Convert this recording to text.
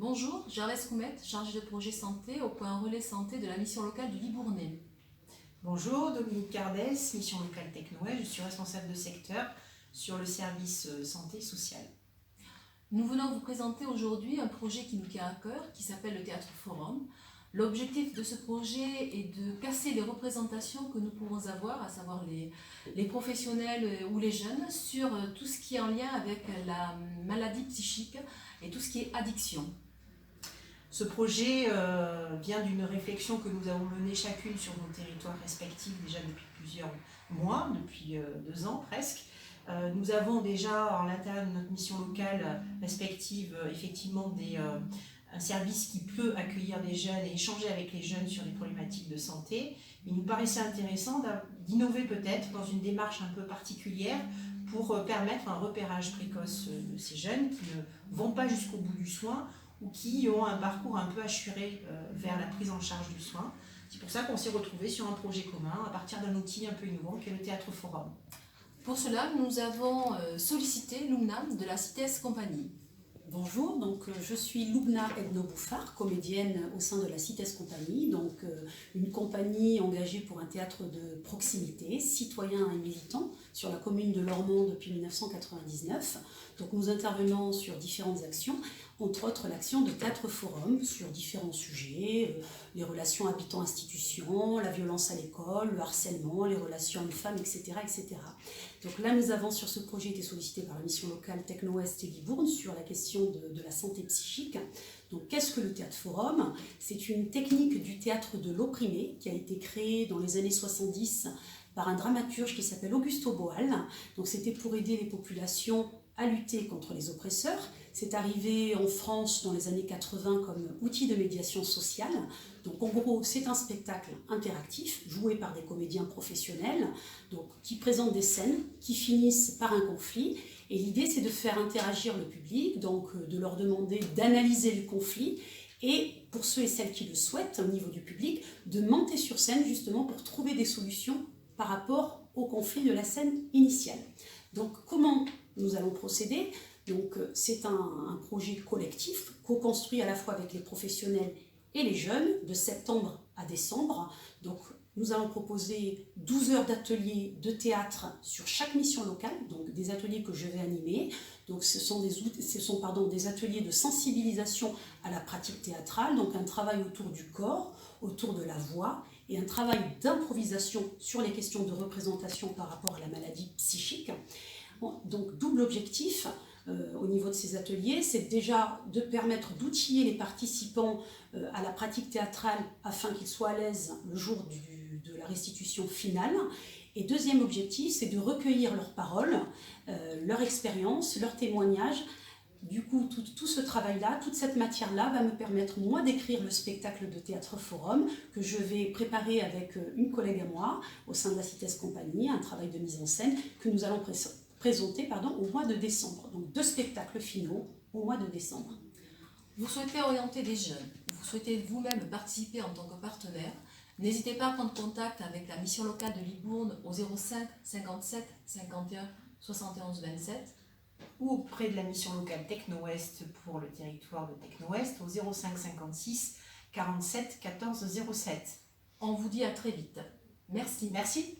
Bonjour, Jarès Koumet, chargée de projet santé au point relais santé de la mission locale du Libournais. Bonjour, Dominique Cardès, mission locale Technoest, je suis responsable de secteur sur le service santé sociale. Nous venons vous présenter aujourd'hui un projet qui nous tient à cœur, qui s'appelle le Théâtre Forum. L'objectif de ce projet est de casser les représentations que nous pouvons avoir, à savoir les professionnels ou les jeunes, sur tout ce qui est en lien avec la maladie psychique et tout ce qui est addiction. Ce projet vient d'une réflexion que nous avons menée chacune sur nos territoires respectifs déjà depuis plusieurs mois, depuis 2 ans presque. Nous avons déjà, en l'intérieur de notre mission locale respective, effectivement un service qui peut accueillir des jeunes et échanger avec les jeunes sur des problématiques de santé. Il nous paraissait intéressant d'innover peut-être dans une démarche un peu particulière pour permettre un repérage précoce de ces jeunes qui ne vont pas jusqu'au bout du soin ou qui ont un parcours un peu assuré vers la prise en charge du soin. C'est pour ça qu'on s'est retrouvés sur un projet commun à partir d'un outil un peu innovant qui est le Théâtre Forum. Pour cela, nous avons sollicité Lumna de la CITES Compagnie. Bonjour, je suis Lubna Edno-Bouffard, comédienne au sein de la CITES Compagnie, une compagnie engagée pour un théâtre de proximité, citoyen et militant, sur la commune de Lormont depuis 1999. Nous intervenons sur différentes actions, entre autres l'action de Théâtre Forum sur différents sujets, les relations habitants-institutions, la violence à l'école, le harcèlement, les relations hommes-femmes, etc., etc. Donc là, nous avons sur ce projet été sollicités par la mission locale Technoest et Libourne sur la question de la santé psychique. Donc qu'est-ce que le Théâtre Forum? C'est une technique du théâtre de l'opprimé qui a été créée dans les années 70 par un dramaturge qui s'appelle Augusto Boal. Donc c'était pour aider les populations à lutter contre les oppresseurs. C'est arrivé en France dans les années 80 comme outil de médiation sociale. Donc en gros, c'est un spectacle interactif joué par des comédiens professionnels qui présentent des scènes qui finissent par un conflit. Et l'idée, c'est de faire interagir le public, de leur demander d'analyser le conflit et pour ceux et celles qui le souhaitent au niveau du public, de monter sur scène justement pour trouver des solutions par rapport au conflit de la scène initiale. Donc comment nous allons procéder? C'est un projet collectif, co-construit à la fois avec les professionnels et les jeunes, de septembre à décembre. Nous allons proposer 12 heures d'ateliers de théâtre sur chaque mission locale, des ateliers que je vais animer. Ce sont des ateliers de sensibilisation à la pratique théâtrale, un travail autour du corps, autour de la voix, et un travail d'improvisation sur les questions de représentation par rapport à la maladie psychique. Double objectif au niveau de ces ateliers, c'est déjà de permettre d'outiller les participants à la pratique théâtrale afin qu'ils soient à l'aise le jour de la restitution finale. Et deuxième objectif, c'est de recueillir leurs paroles, leur expérience, leurs témoignages. Du coup, tout ce travail-là, toute cette matière-là va me permettre, moi, d'écrire le spectacle de Théâtre Forum que je vais préparer avec une collègue à moi au sein de la CITES Compagnie, un travail de mise en scène que nous allons présenter au mois de décembre. Donc 2 spectacles finaux au mois de décembre. Vous souhaitez orienter des jeunes, vous souhaitez vous-même participer en tant que partenaire, n'hésitez pas à prendre contact avec la mission locale de Libourne au 05 57 51 71 27 ou auprès de la mission locale Technoest pour le territoire de Technoest au 05 56 47 14 07. On vous dit à très vite. Merci. Merci.